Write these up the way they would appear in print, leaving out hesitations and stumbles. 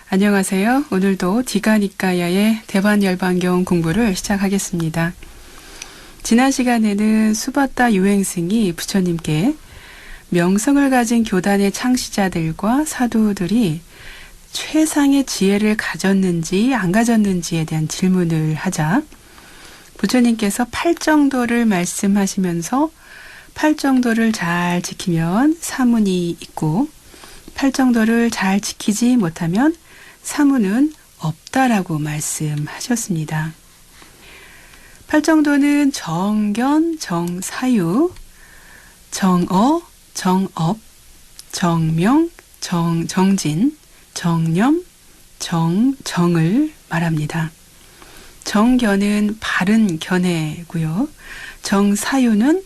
안녕하세요. 오늘도 디가니까야의 대반열반경 공부를 시작하겠습니다. 지난 시간에는 수바타 유행승이 부처님께 명성을 가진 교단의 창시자들과 사도들이 최상의 지혜를 가졌는지 안 가졌는지에 대한 질문을 하자 부처님께서 팔정도를 말씀하시면서 팔정도를 잘 지키면 사문이 있고 팔정도를 잘 지키지 못하면 사문은 없다라고 말씀하셨습니다. 팔정도는 정견, 정사유, 정어, 정업, 정명, 정진, 정념, 정을 말합니다. 정견은 바른 견해고요. 정사유는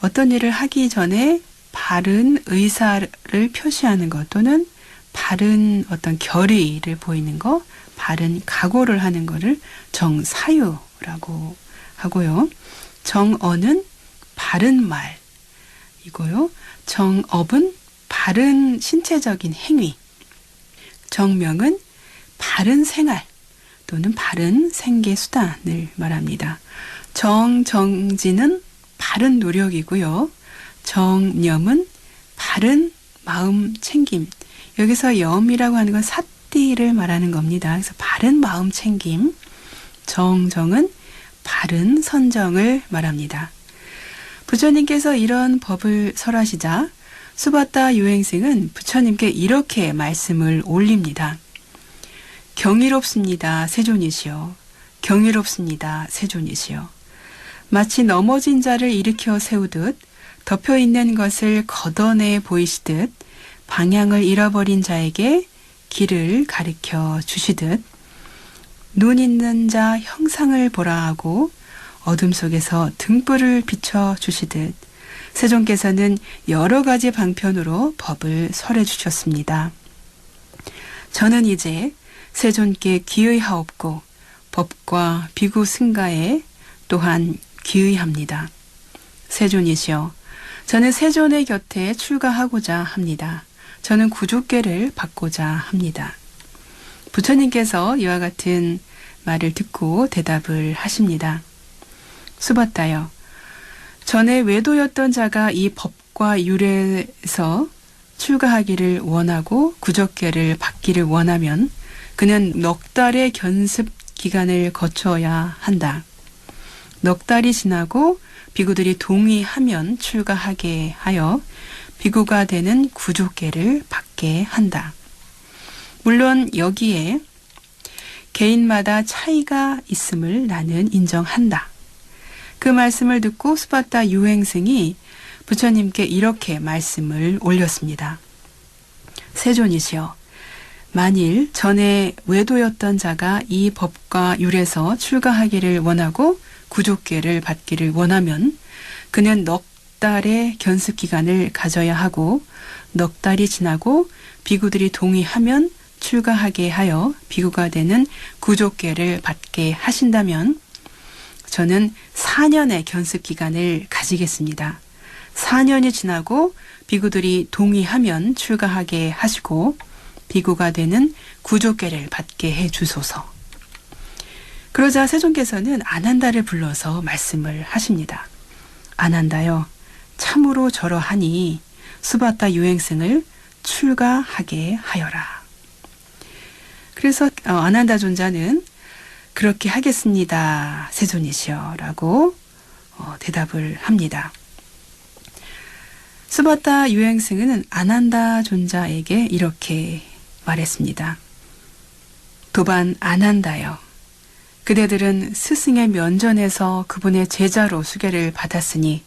어떤 일을 하기 전에 바른 의사를 표시하는 것 또는 바른 어떤 결의를 보이는 것, 바른 각오를 하는 것을 정사유라고 하고요. 정어는 바른 말이고요. 정업은 바른 신체적인 행위, 정명은 바른 생활 또는 바른 생계 수단을 말합니다. 정진은 바른 노력이고요. 정념은 바른 마음 챙김. 여기서 염이라고 하는 건 사띠를 말하는 겁니다. 그래서 바른 마음 챙김. 정은 바른 선정을 말합니다. 부처님께서 이런 법을 설하시자 수바타 유행승은 부처님께 이렇게 말씀을 올립니다. 경이롭습니다. 세존이시여. 경이롭습니다. 세존이시여. 마치 넘어진 자를 일으켜 세우듯 덮여있는 것을 걷어내 보이시듯 방향을 잃어버린 자에게 길을 가르쳐 주시듯 눈 있는 자 형상을 보라 하고 어둠 속에서 등불을 비춰 주시듯 세존께서는 여러 가지 방편으로 법을 설해 주셨습니다. 저는 이제 세존께 귀의하옵고 법과 비구 승가에 또한 귀의합니다. 세존이시여, 저는 세존의 곁에 출가하고자 합니다. 저는 구족계를 받고자 합니다. 부처님께서 이와 같은 말을 듣고 대답을 하십니다. 수바타여, 전에 외도였던 자가 이 법과 율에서 출가하기를 원하고 구족계를 받기를 원하면 그는 넉 달의 견습 기간을 거쳐야 한다. 넉 달이 지나고 비구들이 동의하면 출가하게 하여 비구가 되는 구족계를 받게 한다. 물론 여기에 개인마다 차이가 있음을 나는 인정한다. 그 말씀을 듣고 수바타 유행승이 부처님께 이렇게 말씀을 올렸습니다. 세존이시여, 만일 전에 외도였던 자가 이 법과 율에서 출가하기를 원하고 구족계를 받기를 원하면 그는 넉 달의 견습 기간을 가져야 하고 넉 달이 지나고 비구들이 동의하면 출가하게 하여 비구가 되는 구족계를 받게 하신다면 저는 4년의 견습 기간을 가지겠습니다. 4년이 지나고 비구들이 동의하면 출가하게 하시고 비구가 되는 구족계를 받게 해 주소서. 그러자 세존께서는 아난다를 불러서 말씀을 하십니다. 아난다여, 참으로 저러하니 수바타 유행승을 출가하게 하여라. 그래서 아난다 존자는 그렇게 하겠습니다. 세존이시여 라고 대답을 합니다. 수바타 유행승은 아난다 존자에게 이렇게 말했습니다. 도반 아난다여, 그대들은 스승의 면전에서 그분의 제자로 수계를 받았으니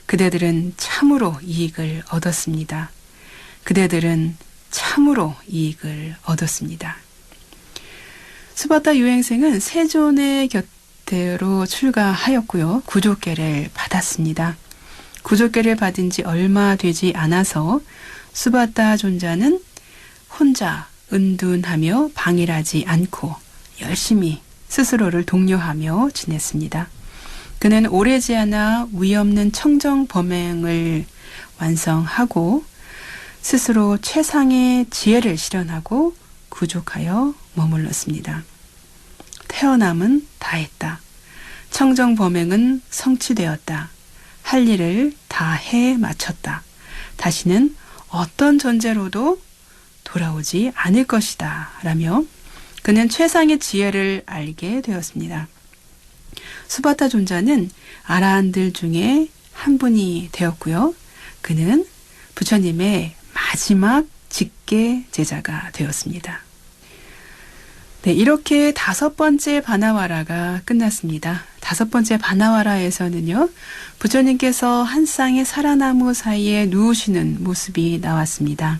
그대들은 참으로 이익을 얻었습니다. 그대들은 참으로 이익을 얻었습니다. 수바타 유행승은 세존의 곁으로 출가하였고요. 구족계를 받았습니다. 구족계를 받은 지 얼마 되지 않아서 수바타 존자는 혼자 은둔하며 방일하지 않고 열심히 스스로를 독려하며 지냈습니다. 그는 오래지 않아 위없는 청정 범행을 완성하고 스스로 최상의 지혜를 실현하고 구족하여 머물렀습니다. 태어남은 다했다. 청정범행은 성취되었다. 할 일을 다 해 마쳤다. 다시는 어떤 존재로도 돌아오지 않을 것이다. 라며 그는 최상의 지혜를 알게 되었습니다. 수바타 존자는 아라한들 중에 한 분이 되었고요. 그는 부처님의 마지막 직계 제자가 되었습니다. 네, 이렇게 5번째 바나와라가 끝났습니다. 5번째 바나와라에서는요, 부처님께서 한 쌍의 사라나무 사이에 누우시는 모습이 나왔습니다.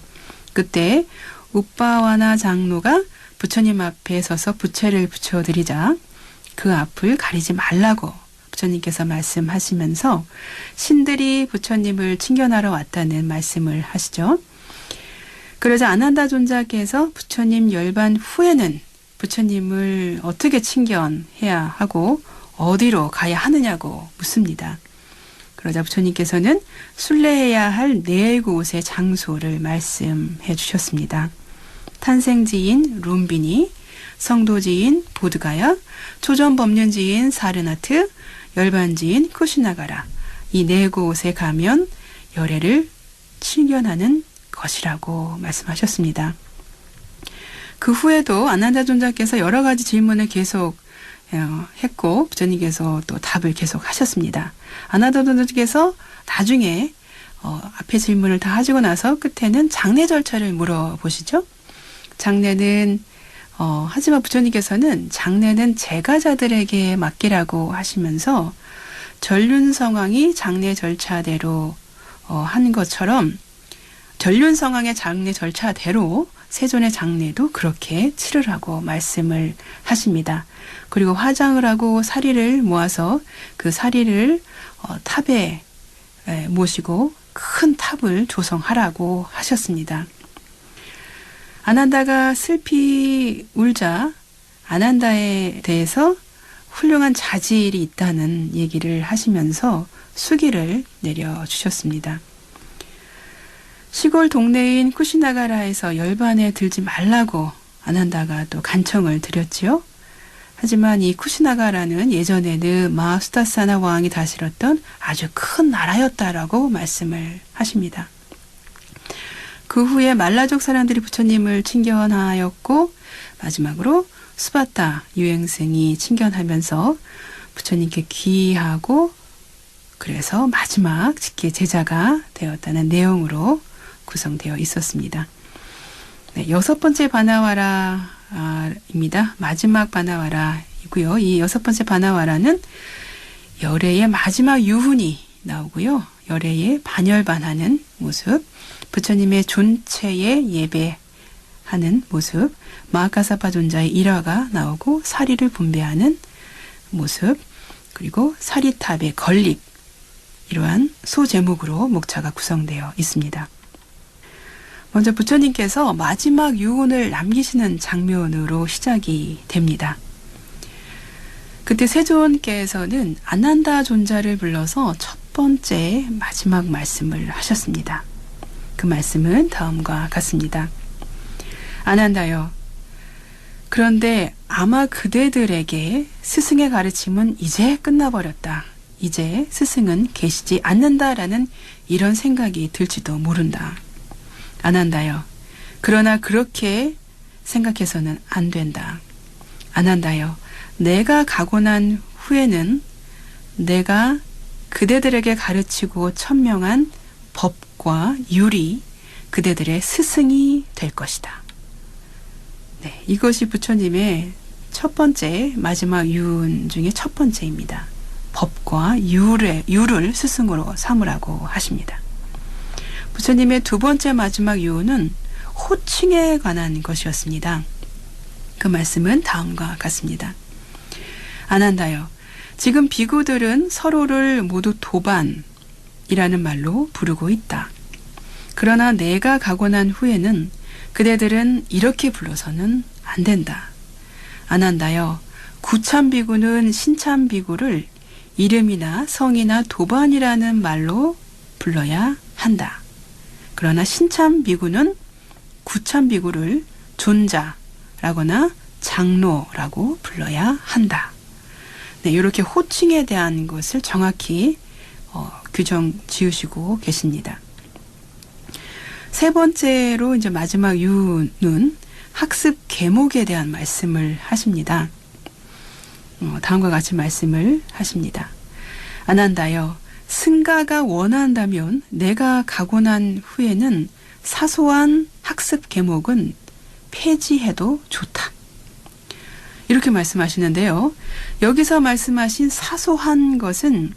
그때 우빠와나 장로가 부처님 앞에 서서 부채를 붙여드리자 그 앞을 가리지 말라고 부처님께서 말씀하시면서 신들이 부처님을 칭견하러 왔다는 말씀을 하시죠. 그러자 아난다 존자께서 부처님 열반 후에는 부처님을 어떻게 칭견해야 하고 어디로 가야 하느냐고 묻습니다. 그러자 부처님께서는 순례해야 할 4곳의 장소를 말씀해 주셨습니다. 탄생지인 룸비니, 성도지인 보드가야, 초전법륜지인 사르나트, 열반지인 쿠시나가라. 이 4곳에 가면 열애를 칭견하는 것이라고 말씀하셨습니다. 그 후에도 아난다 존자께서 여러 가지 질문을 계속 했고 부처님께서 또 답을 계속 하셨습니다. 아난다 존자께서 나중에 앞에 질문을 다 하시고 나서 끝에는 장례 절차를 물어보시죠. 장례는 하지만 부처님께서는 장례는 제가자들에게 맡기라고 하시면서 전륜성왕이 장례 절차대로 한 것처럼 전륜성왕의 장례 절차대로 세존의 장례도 그렇게 치르라고 말씀을 하십니다. 그리고 화장을 하고 사리를 모아서 그 사리를 탑에 모시고 큰 탑을 조성하라고 하셨습니다. 아난다가 슬피 울자 아난다에 대해서 훌륭한 자질이 있다는 얘기를 하시면서 수기를 내려주셨습니다. 시골 동네인 쿠시나가라에서 열반에 들지 말라고 아난다가 또 간청을 드렸지요. 하지만 이 쿠시나가라는 예전에는 마수다사나 왕이 다스렸던 아주 큰 나라였다라고 말씀을 하십니다. 그 후에 말라족 사람들이 부처님을 칭견하였고 마지막으로 수바타 유행승이 칭견하면서 부처님께 귀의하고 그래서 마지막 직계 제자가 되었다는 내용으로 구성되어 있었습니다. 네, 6번째 바나와라입니다. 마지막 바나와라이고요. 이 6번째 바나와라는 열애의 마지막 유훈이 나오고요. 열애의 반열반하는 모습, 부처님의 존체에 예배하는 모습, 마하카사파 존자의 일화가 나오고 사리를 분배하는 모습, 그리고 사리탑의 건립, 이러한 소제목으로 목차가 구성되어 있습니다. 먼저 부처님께서 마지막 유언을 남기시는 장면으로 시작이 됩니다. 그때 세존께서는 아난다 존자를 불러서 첫 번째 마지막 말씀을 하셨습니다. 그 말씀은 다음과 같습니다. 아난다여, 그런데 아마 그대들에게 스승의 가르침은 이제 끝나버렸다. 이제 스승은 계시지 않는다라는 이런 생각이 들지도 모른다. 아난다여, 그러나 그렇게 생각해서는 안 된다. 아난다여, 내가 가고 난 후에는 내가 그대들에게 가르치고 천명한 법과 율이 그대들의 스승이 될 것이다. 네, 이것이 부처님의 첫 번째 마지막 유언 중에 첫 번째입니다. 법과 율을 스승으로 삼으라고 하십니다. 부처님의 두 번째 마지막 유언은 호칭에 관한 것이었습니다. 그 말씀은 다음과 같습니다. 아난다여, 지금 비구들은 서로를 모두 도반이라는 말로 부르고 있다. 그러나 내가 가고 난 후에는 그대들은 이렇게 불러서는 안 된다. 아난다여, 구참비구는 신참비구를 이름이나 성이나 도반이라는 말로 불러야 한다. 그러나 신참비구는 구참비구를 존자, 라거나 장로라고 불러야 한다. 네, 이렇게 호칭에 대한 것을 정확히 규정 지으시고 계십니다. 세 번째로 이제 마지막 유는 학습 계목에 대한 말씀을 하십니다. 다음과 같이 말씀을 하십니다. 아난다여, 승가가 원한다면 내가 가고 난 후에는 사소한 학습 계목은 폐지해도 좋다. 이렇게 말씀하시는데요. 여기서 말씀하신 사소한 것은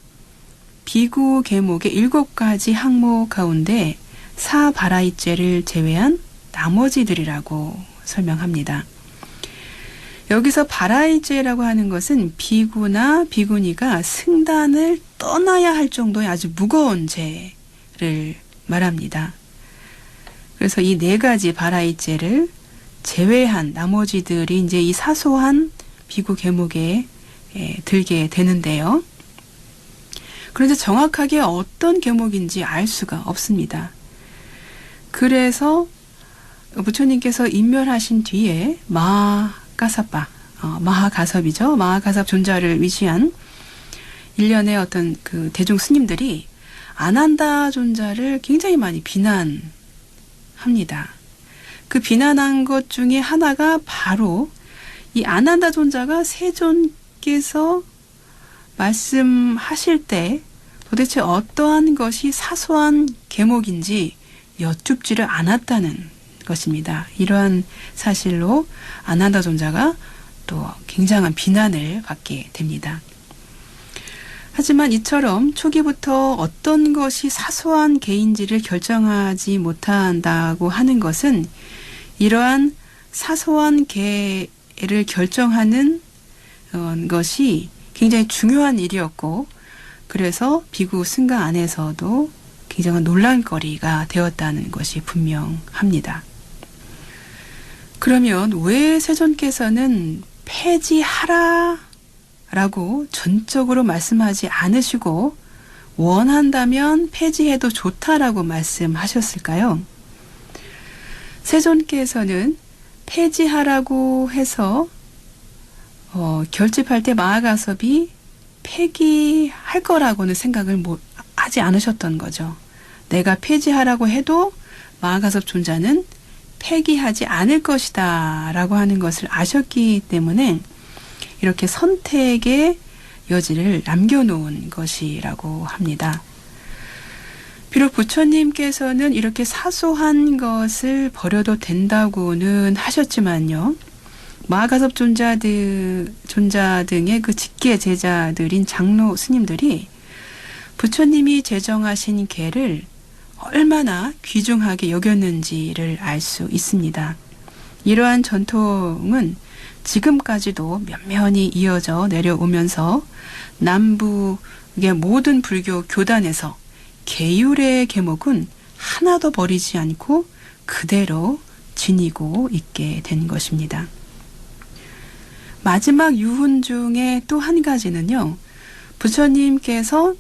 비구 계목의 7가지 항목 가운데 사바라이죄를 제외한 나머지들이라고 설명합니다. 여기서 바라이죄라고 하는 것은 비구나 비구니가 승단을 떠나야 할 정도의 아주 무거운 죄를 말합니다. 그래서 이 4가지 바라이죄를 제외한 나머지들이 이제 이 사소한 비구 계목에 들게 되는데요. 그런데 정확하게 어떤 계목인지 알 수가 없습니다. 그래서 부처님께서 인멸하신 뒤에 마하가섭바, 마하가섭이죠. 마하가섭 존자를 위시한 일련의 어떤 그 대중 스님들이 아난다 존자를 굉장히 많이 비난합니다. 그 비난한 것 중에 하나가 바로 이 아난다 존자가 세존께서 말씀하실 때 도대체 어떠한 것이 사소한 계목인지 여쭙지를 않았다는 것입니다. 이러한 사실로 아난다 존자가 또 굉장한 비난을 받게 됩니다. 하지만 이처럼 초기부터 어떤 것이 사소한 개인지를 결정하지 못한다고 하는 것은 이러한 사소한 개를 결정하는 것이 굉장히 중요한 일이었고, 그래서 비구 승가 안에서도 굉장한 논란거리가 되었다는 것이 분명합니다. 그러면 왜 세존께서는 폐지하라 라고 전적으로 말씀하지 않으시고 원한다면 폐지해도 좋다라고 말씀하셨을까요? 세존께서는 폐지하라고 해서 결집할 때 마하가섭이 폐기할 거라고는 생각을 하지 않으셨던 거죠. 내가 폐지하라고 해도 마하가섭 존자는 폐기하지 않을 것이다 라고 하는 것을 아셨기 때문에 이렇게 선택의 여지를 남겨놓은 것이라고 합니다. 비록 부처님께서는 이렇게 사소한 것을 버려도 된다고는 하셨지만요. 마하가섭 존자 등의 그 직계 제자들인 장로 스님들이 부처님이 제정하신 계를 얼마나 귀중하게 여겼는지를 알 수 있습니다. 이러한 전통은 지금까지도 면면히 이어져 내려오면서 남북의 모든 불교 교단에서 계율의 계목은 하나도 버리지 않고 그대로 지니고 있게 된 것입니다. 마지막 유훈 중에 또 한 가지는요. 부처님께서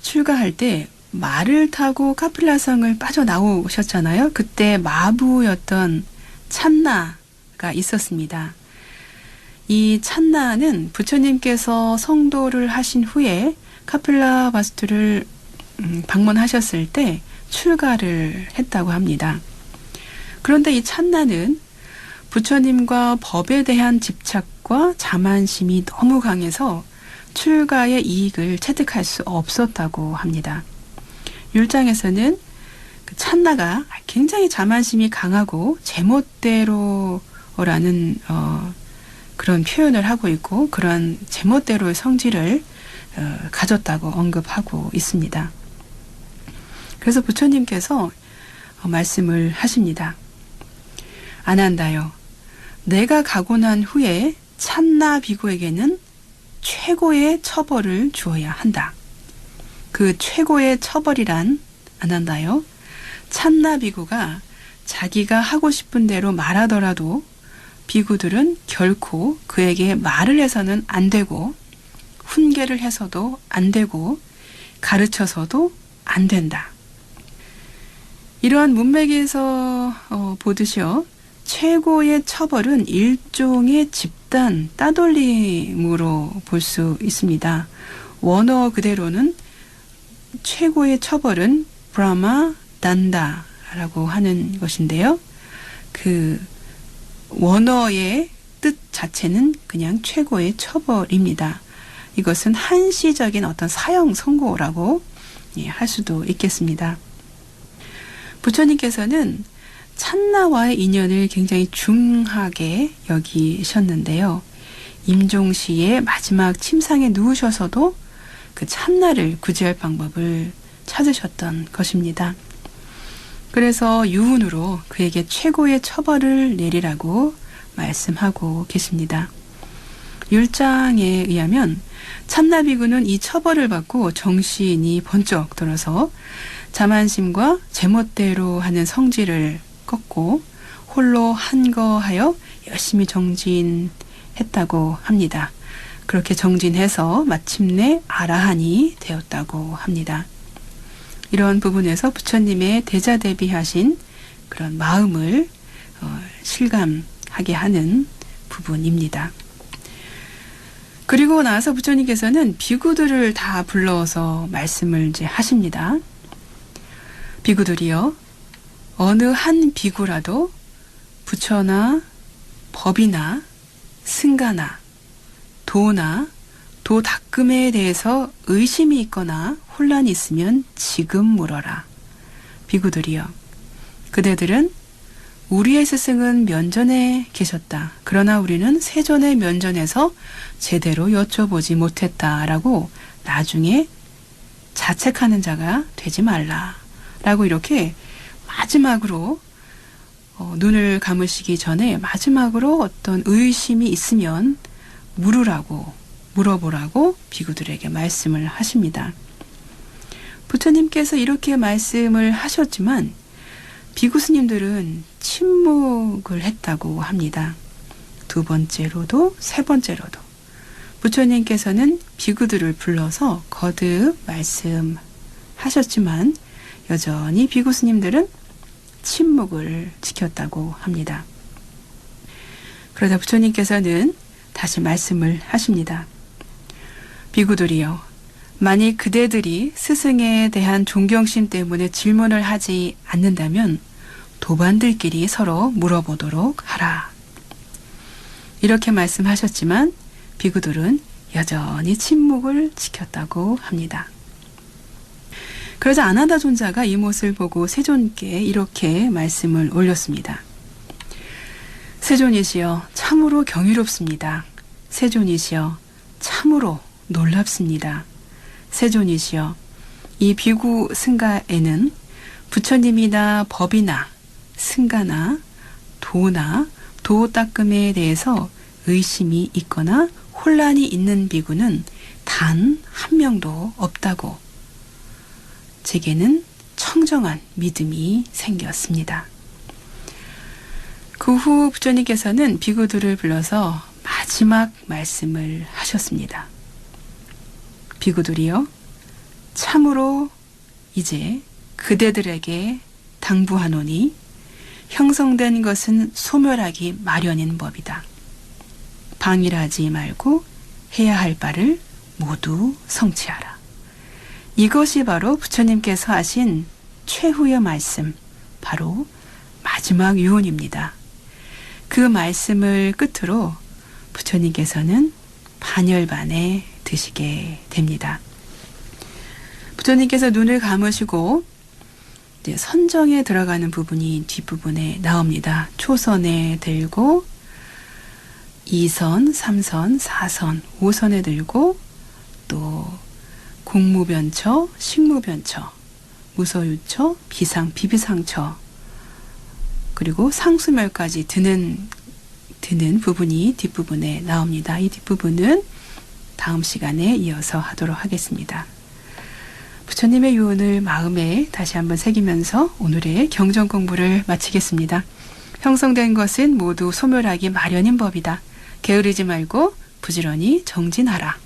출가할 때 말을 타고 카필라성을 빠져나오셨잖아요. 그때 마부였던 찬나가 있었습니다. 이 찬나는 부처님께서 성도를 하신 후에 카필라 바스투를 방문하셨을 때 출가를 했다고 합니다. 그런데 이 찬나는 부처님과 법에 대한 집착과 자만심이 너무 강해서 출가의 이익을 체득할 수 없었다고 합니다. 율장에서는 그 찬나가 굉장히 자만심이 강하고 제멋대로라는 그런 표현을 하고 있고 그런 제멋대로의 성질을 가졌다고 언급하고 있습니다. 그래서 부처님께서 말씀을 하십니다. 아난다요. 내가 가고 난 후에 찬나 비구에게는 최고의 처벌을 주어야 한다. 그 최고의 처벌이란 아난다요. 찬나 비구가 자기가 하고 싶은 대로 말하더라도 비구들은 결코 그에게 말을 해서는 안 되고 훈계를 해서도 안 되고 가르쳐서도 안 된다. 이러한 문맥에서 보듯이요. 최고의 처벌은 일종의 집단 따돌림으로 볼 수 있습니다. 원어 그대로는 최고의 처벌은 브라마 단다라고 하는 것인데요. 그 원어의 뜻 자체는 그냥 최고의 처벌입니다. 이것은 한시적인 어떤 사형 선고라고 할 수도 있겠습니다. 부처님께서는 찬나와의 인연을 굉장히 중하게 여기셨는데요. 임종시의 마지막 침상에 누우셔서도 그 찬나를 구제할 방법을 찾으셨던 것입니다. 그래서 유훈으로 그에게 최고의 처벌을 내리라고 말씀하고 계십니다. 율장에 의하면 참나비구는 이 처벌을 받고 정신이 번쩍 들어서 자만심과 제멋대로 하는 성질을 꺾고 홀로 한거하여 열심히 정진했다고 합니다. 그렇게 정진해서 마침내 아라한이 되었다고 합니다. 이런 부분에서 부처님의 대자대비하신 그런 마음을 실감하게 하는 부분입니다. 그리고 나서 부처님께서는 비구들을 다 불러서 말씀을 이제 하십니다. 비구들이여, 어느 한 비구라도 부처나 법이나 승가나 도나 도닦음에 대해서 의심이 있거나 혼란이 있으면 지금 물어라. 비구들이여, 그대들은 우리의 스승은 면전에 계셨다. 그러나 우리는 세존의 면전에서 제대로 여쭤보지 못했다라고 나중에 자책하는 자가 되지 말라. 라고 이렇게 마지막으로 눈을 감으시기 전에 마지막으로 어떤 의심이 있으면 물어보라고 비구들에게 말씀을 하십니다. 부처님께서 이렇게 말씀을 하셨지만 비구 스님들은 침묵을 했다고 합니다. 두 번째로도 세 번째로도 부처님께서는 비구들을 불러서 거듭 말씀하셨지만 여전히 비구 스님들은 침묵을 지켰다고 합니다. 그러다 부처님께서는 다시 말씀을 하십니다. 비구들이여, 만일 그대들이 스승에 대한 존경심 때문에 질문을 하지 않는다면 도반들끼리 서로 물어보도록 하라. 이렇게 말씀하셨지만 비구들은 여전히 침묵을 지켰다고 합니다. 그러자 아난다 존자가 이 모습을 보고 세존께 이렇게 말씀을 올렸습니다. 세존이시여, 참으로 경이롭습니다. 세존이시여, 참으로 놀랍습니다. 세존이시여, 이 비구 승가에는 부처님이나 법이나 승가나 도나 도닦음에 대해서 의심이 있거나 혼란이 있는 비구는 단 한 명도 없다고 제게는 청정한 믿음이 생겼습니다. 그 후 부처님께서는 비구들을 불러서 마지막 말씀을 하셨습니다. 비구들이여, 참으로 이제 그대들에게 당부하노니 형성된 것은 소멸하기 마련인 법이다. 방일하지 말고 해야 할 바를 모두 성취하라. 이것이 바로 부처님께서 하신 최후의 말씀, 바로 마지막 유언입니다. 그 말씀을 끝으로 부처님께서는 반열반에 드시게 됩니다. 부처님께서 눈을 감으시고 이제 선정에 들어가는 부분이 뒷부분에 나옵니다. 초선에 들고 2선, 3선, 4선, 5선에 들고 또 공무변처, 식무변처, 무서유처, 비상, 비비상처 그리고 상수멸까지 드는 부분이 뒷부분에 나옵니다. 이 뒷부분은 다음 시간에 이어서 하도록 하겠습니다. 부처님의 유언을 마음에 다시 한번 새기면서 오늘의 경전 공부를 마치겠습니다. 형성된 것은 모두 소멸하기 마련인 법이다. 게으르지 말고 부지런히 정진하라.